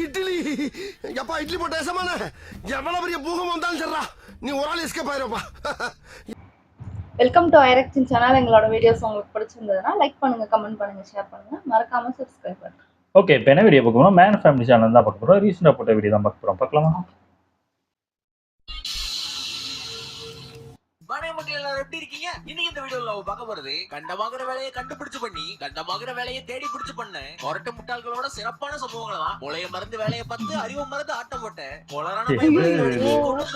இட்லி எப்பா இட்லி போட்ட ஏசமான எவ்வளவு பெரிய பூகம் வந்தாலும் சரிடா நீ ஒரு ஆள் எஸ்கேப் ஆயிருப்பா. வெல்கம் டு ஐரக்டின் சேனல். எங்களோட வீடியோஸ் உங்களுக்கு பிடிச்சிருந்ததுன்னா லைக் பண்ணுங்க, கமெண்ட் பண்ணுங்க, ஷேர் பண்ணுங்க, மறக்காம சப்ஸ்கிரைப் பண்ணுங்க. ஓகே, இப்போ என்ன வீடியோ பார்க்க போறோம்? மேன் ஃபேமிலி சேனல் தான் பார்க்க போறோம். ரீசெண்டாக போட்ட வீடியோ தான் பார்க்க போறோம். பார்க்கலாமா? எப்படி இருக்கீங்க? இன்னைக்கு இந்த வீடியோல நம்ம பார்க்க போறது கண்டமாகிற வேலையை கண்டுபிடிச்சு பண்ணி கண்டமாகிற வேலையை தேடி பிடிச்சு பண்ண கொரட்டை முட்டாள்களோட சிறப்பான சம்பவங்களை தான். முளைய மறந்து வேலையை பார்த்து அறிவு மறந்து ஆட்டம் போட்ட கொளரான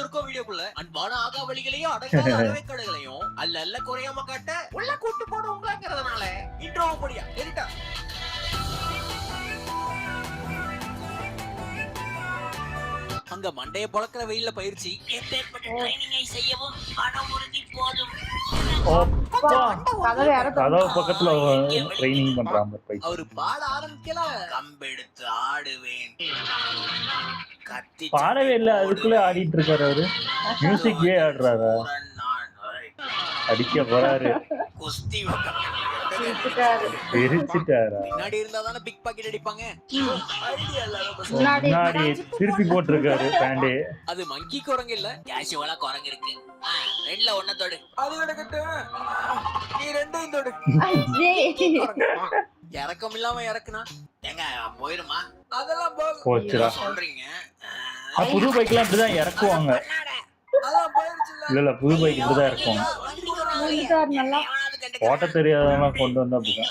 இருக்கும் வீடியோக்குள்ள அன்பான ஆகாவளிகளையும் அடங்காத அறவைக்கடைகளையும் அல்ல அல்ல குறையாம காட்ட உள்ள கூட்டு போடுவோங்கிறதுனால இன்ட்ரோ படியா எரிட்டா. அங்க மண்டைய பொளக்கிற வெயில்ல பயிற்சி செய்யவும் பக்கத்துல ட்ரைனிங் பண்றாங்க. அவரு பாட ஆரம்பிக்கல. கம்பெடுத்து ஆடுவேன் கத்தி பாடவே இல்ல, அதுக்குள்ள ஆடிட்டு இருக்காரு அவரு. மியூசிக்லயே ஆடுறாரா? அடிக்க போறாரு. குஸ்தி பின்னாடி இருந்தாதானே பிக் பாக்கெட் அடிப்பாங்க. முன்னாடி திருப்பி போட்டிருக்காரு பேண்டே. அது மங்கி குரங்கு இல்ல, கேஷுவலா குரங்கு இருக்கு. ரெண்டுல ஒண்ண தொடு, அது கிடக்கட்டு. நீ ரெண்டையும் தொடு. இறக்கம் இல்லாம இறக்குனா எங்க போயிருமா? அதெல்லாம் போச்சுடா சொல்றீங்க. புது பைக்லாம் இப்படிதான் இறக்குவாங்க. இல்ல புது பைக் இப்படிதான் இறக்குவாங்க. ஓட்ட தெரியாதவங்க கொண்டு வந்தா அப்படிதான்.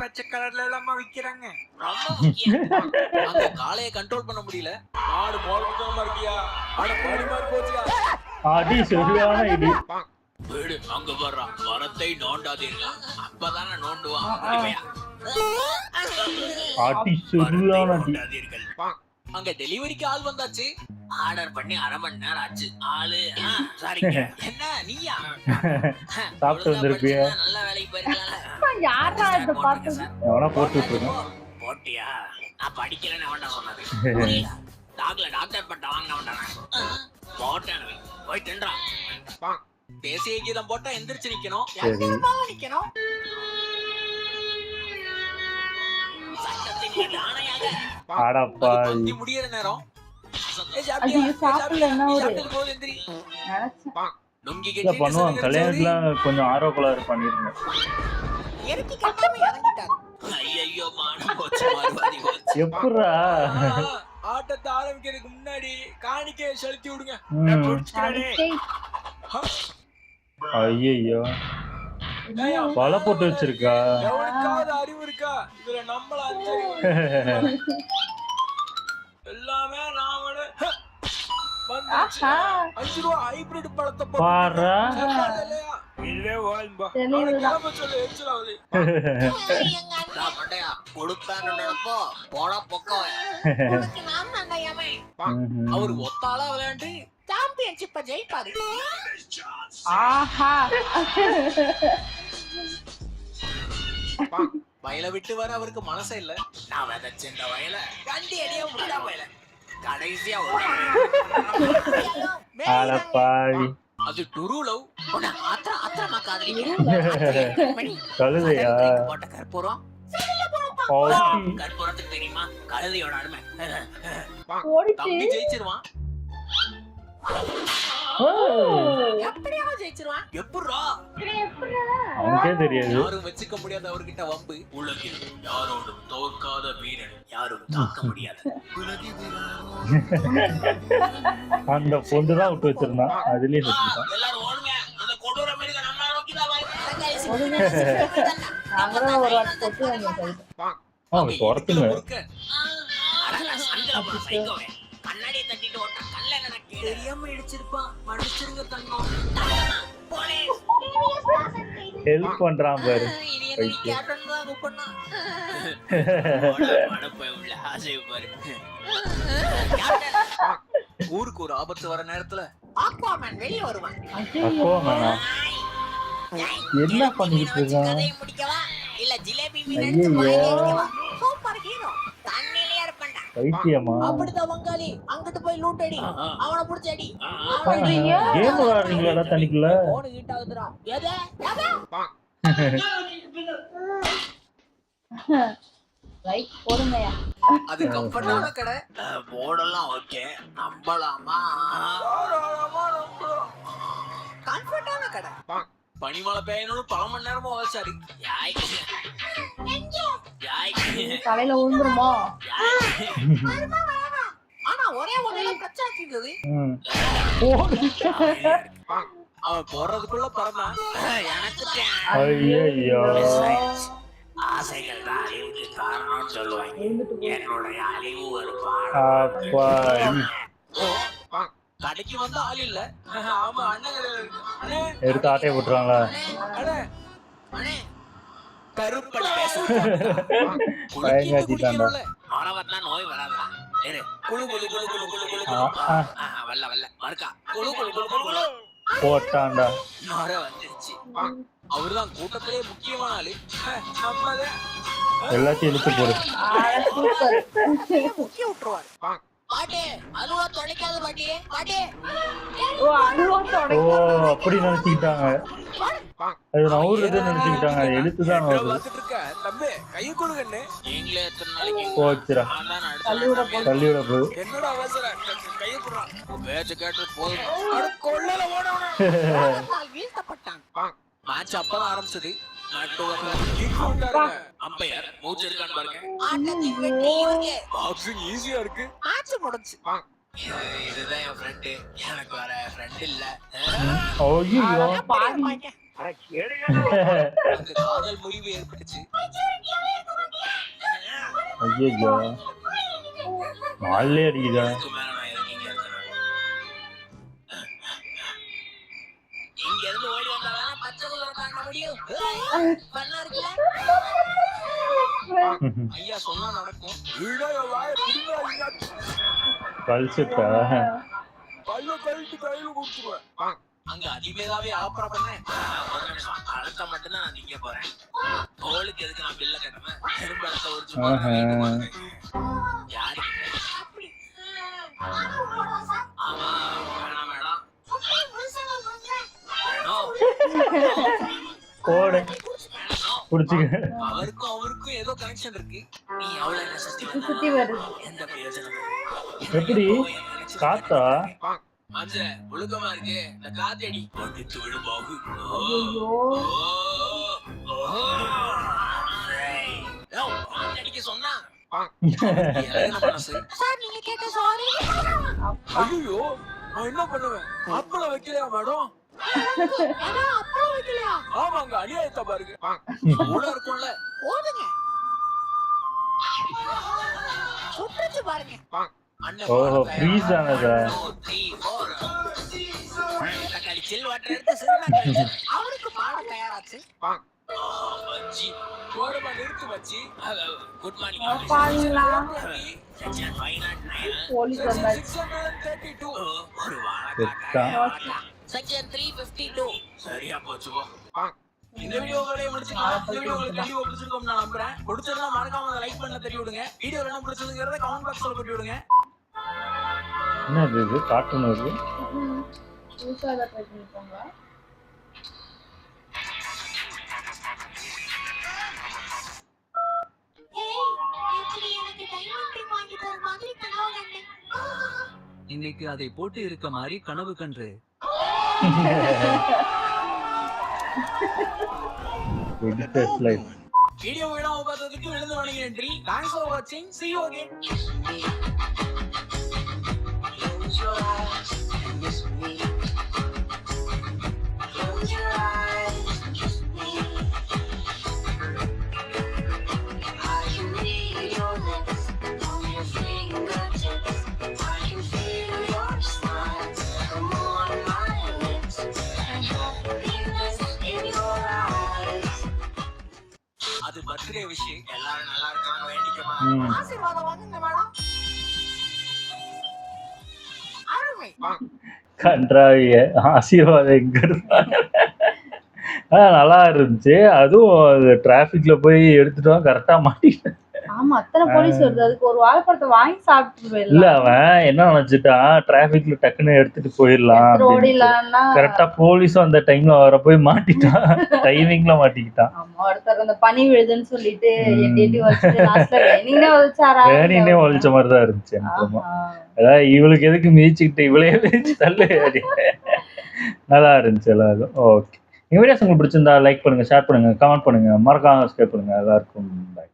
பச்சை கலர்ல எல்லாமா விக்கிறாங்க. காளைய கண்ட்ரோல் பண்ண முடியல. மாடு மோலமா இருக்கியா? ஆட பாடி மார் போச்சியா? அடி சரியான இடி. வீடு அங்க வர்றா. வரத்தை நோண்டாதீர்கள், அப்பதானே நோண்டுவான். அடி சரியான அடி. அங்க டெலிவரிக்கு ஆள் வந்தாச்சு. ஆர்டர் பண்ணி அரை மணி நேரம் ஆச்சு. ஆளு சாரி என்ன நீயா சாப்பிட்டு வந்திருப்பிய? நல்ல வேலைக்கு போயிருக்கலாம். போட்டு விட்டுருக்கேன். போட்டியா? நான் படிக்கலன்னு அவன்டா சொன்னது. டாக்டர் பட்ட வாங்கின வேண்டாம். போட்டேன் போய் தின்றான். தேசிய கீதம் போட்டா எந்திரிச்சு நிக்கணும். நிக்கணும். சட்டத்தின் ஆணையாக முடியற நேரம் பண்ணுவாங்க. கல்யாணத்துல கொஞ்சம் ஆரோக்கியம் பண்ணிருங்க. எப்படா ஆட்டத்தை ஆரம்பிக்கிறதுக்கு முன்னாடி காணிக்கையை செலுத்தி விடுங்க. ஐயோ பல போட்டு வச்சிருக்கா. எவனுக்காவது அறிவு இருக்கா? இதுல நம்மள எல்லாமே நாம 5 ரூபா ஹைபிரிட் பழத்தை பாரா இல்ல வாழ்பா சொல்லு எரிச்சலாவது. கொடுத்தான்னு நினைப்போ போடா பொக்க. அவரு ஒத்தாளா விளையாண்டு சாம்பியன்ஷிப்ப ஜெயிப்பாரு. வயலை விட்டு வர அவருக்கு மனசே இல்ல. நான் விதைச்ச இந்த வயல கண்டி அடியா முடியா வயல கடைசியா அது டுருலவ். அத்திரமா கழுதையா? போட்ட கற்பூரம். கற்பூரத்துக்கு தெரியுமா கழுதையோட அருமை? தம்பி ஜெயிச்சிருவான். அவனுக்கே தெரியாது. யாரும் வச்சுக்க முடியாத அவர்கிட்ட வம்பு. உலகில் யாரோடும் தோற்காத வீரன் யாரும் தாக்க முடியாது. அந்த பொண்ணுதான் விட்டு வச்சிருந்தான். அதுலயே செத்துட்டான். எல்லாரும் ஓடுங்க. அந்த கொடூர மிருகம் நம்ம நோக்கி தான் வருது. கண்ணாடியை தட்டிட்டு ஓட்ட கல்ல எனக்கு தெரியாம இடிச்சிருப்பான். மன்னிச்சிருங்க தங்கம். ஹெல்ப் பண்றான் பாரு. ஊருக்கு ஒரு ஆபத்து வர நேரத்துல அக்வாமேன் வெளியே வருவான். அக்வாமேனா என்ன பண்ணிட்டு இருக்கான்? இல்ல ஜிலேபி மீன் எடுத்து வாயில வைக்கவா? Super hero. தண்ணிலயே இருப்பேன்டா. பைத்தியமா? அப்படிதான் வங்காளி. அங்கிட்டு போய் லூட் அடி. அவனை புடிச்சு அடி. கேம் விளையாடுறீங்களாடா தண்ணிக்குள்ள? போன் ஹீட் ஆகுதுடா. எது? லைக் போடுங்கயா. அது கம்ஃபர்டான கடை. போர்டெல்லாம் ஓகே, நம்பலாமா? கம்ஃபர்டான கடை. பனிமழை பெய்யணும்னு 10 மணி நேரமா வச்சாரு. தலையில விழுந்துருமா? ஆனா ஒரே பிரச்சனை இருந்தது. அவன் போறதுக்குள்ள பறந்தான். எனக்கு ஐயோ ஆசைகள் தான் அழிவுக்கு காரணம்னு சொல்லுவாங்க. என்னுடைய அழிவு ஒரு அப்பா கடைக்கு வந்து ஆள் இல்ல. ஆமா அண்ணன் எடுத்து ஆட்டையை போட்டுருவாங்களா? கருப்பன் மாணவர்னா நோய் வராதா? குழு குழு குழு குழு குழு குழு வல்ல வல்ல மறுக்கா குழு குழு குழு குழு குழு போட்டான்டா. நோர வந்துருச்சு. அவர்தான் கூட்டத்திலே முக்கியமான ஆளு. எல்லாத்தையும் இழுத்து போடு. முக்கிய விட்டுருவாரு. பாட்டே அலுவா தொலைக்காத பாட்டியே பாட்டே. ஓ அலுவா ஓ தொலைக்காத. அப்படி நினைச்சுக்கிட்டாங்க. அது நவுறதுன்னு நினைச்சுக்கிட்டாங்க. எழுத்துதான் நவுறு. தம்பி கையை கொடுங்கன்னு நீங்களே எத்தனை நாளைக்கு போச்சுடா. தள்ளிவிட போகுது. என்னோட அவசரம் கையை கொடுறான். பேச்சு கேட்டு போதும். கொள்ளல ஓடணும். வீழ்த்தப்பட்டான். மேட்ச் அப்பதான் ஆரம்பிச்சது. அம்பையர் மூச்சு இருக்கான்னு பாருங்க. பாக்ஸிங் ஈஸியா இருக்கு. மேட்ச் முடிஞ்சு. இதுதான் என் ஃப்ரெண்டு. எனக்கு வேற ஃப்ரெண்ட் இல்ல. ஐயோ காதல் முறிவு ஏற்பட்டுச்சு. ஐயோ நாளே அடிக்குதா? இங்க இருந்து ஓடி வந்தாதான் பச்சை கலர் தாண்ட முடியும். ஐயா சொன்னா நடக்கும். கல்சுட்டா அங்க அதிபேதாவே ஆப்பரா பண்ணேன். அழுத்த மட்டும் தான் நான் நிக்க போறேன். தோளுக்கு எதுக்கு நான் பில்ல கட்டுவேன்? திரும்ப அடுத்த ஒரு சும்மா யாரு ஆமா வேணாம் மேடம். போடு புடிச்சுக்க. அவருக்கும் அவருக்கும் ஏதோ கனெக்ஷன் இருக்கு. நீ அவ்வளவு என்ன சுத்தி வருது. எந்த பிரயோஜனம்? எப்படி காத்தா? மஞ்ச ஒழுக்கமா இருக்கு. இந்த காத்தடி படுத்து விடுபாகு. அடிக்க சொன்னா ஐயோ நான் என்ன பண்ணுவேன்? அப்பளம் வைக்கலையா மேடம்? ஆமாங்க அநியாயத்தை பாருங்க. கூட இருக்கும்ல ஓடுங்க. சுற்றுச்சு பாருங்க. ஓஹோ ஃப்ரீஸ் ஆனதா? தக்காளி சில் வாட்டர் எடுத்து சிறுநாக்கு அவருக்கு பாட தயாராச்சு. கோரமா நிறுத்து வச்சு குட் மார்னிங் பாருங்களா செக்ஷன் 509 போலீஸ் வந்தாச்சு. 632 ஒரு வாழை செக்ஷன் 352 சரியா போச்சு. இந்த வீடியோவை முடிச்சுக்கலாம். இந்த வீடியோ உங்களுக்கு கண்டிப்பா பிடிச்சிருக்கும் நான் நம்புறேன். பிடிச்சிருந்தா மறக்காம லைக் பண்ண தெரிய விடுங்க. வீடியோ என்ன பிடிச்சதுங்கறத கமெண்ட் பாக்ஸ்ல போட்டு விடுங்க. என்ன இது கார்ட்டூன் வருது? புதுசா ட்ரை பண்ணிருக்காங்களா? இன்னைக்கு அதை போட்டு இருக்க மாதிரி கனவு கன்று. வீடியோ விடாம பார்த்ததுக்கு விழுந்து வணங்கி நன்றி. Thanks for watching. See you again. Close your eyes and miss me. Close your eyes and kiss me. I can read your lips on your fingertips. I can feel your smile come on my lips and happiness in your eyes. அது birthday wish. எல்லாரும் நல்லா இருக்காங்க வேண்டிக்கமா. ஆசீர்வாதம் வாங்குங்க madam. அருமை. கன்றாவிய ஆசீர்வாதம் எங்க இருந்தாங்க? நல்லா இருந்துச்சு. அதுவும் டிராபிக்ல போய் எடுத்துட்டோம் கரெக்டா மாட்டிட்டேன். ஆமா அத்தனை போலீஸ் வருது அதுக்கு ஒரு வாழைப்பழத்தை வாங்கி சாப்பிட்டு இல்ல போயிடலாம் அவன் என்ன நினைச்சிட்டான் டிராபிக்ல டக்குன்னு எடுத்துட்டு போயிடலாம் எடுத்துட்டு ஓடிடலாம்னா கரெக்டா போலீஸும் அந்த டைம்ல வர போய் மாட்டிட்டான் டைமிங்ல மாட்டிக்கிட்டான் ஆமா ஒருத்தர் அந்த பனி விழுதுன்னு சொல்லிட்டு எட்டி எட்டி வச்சுட்டு லாஸ்ட்ல வேணினே வச்சாரா வேணினே ஒழிச்ச மாதிரிதான் இருந்துச்சு எனக்கு ரொம்ப. ஆஹா. அதாவது இவளுக்கு எதுக்கு மிதிச்சுக்கிட்டு இவளே மிதிச்சு தள்ளு அப்படி நல்லா இருந்துச்சு எல்லாரும். ஓகே, எங்க வீடியோஸ் உங்களுக்கு பிடிச்சிருந்தா லைக் பண்ணுங்க, ஷேர் பண்ணுங்க, கமெண்ட் பண்ணுங்க, மறக்காம சப்ஸ்கிரைப் பண்ணுங்க. எல்லாருக்கும் பை.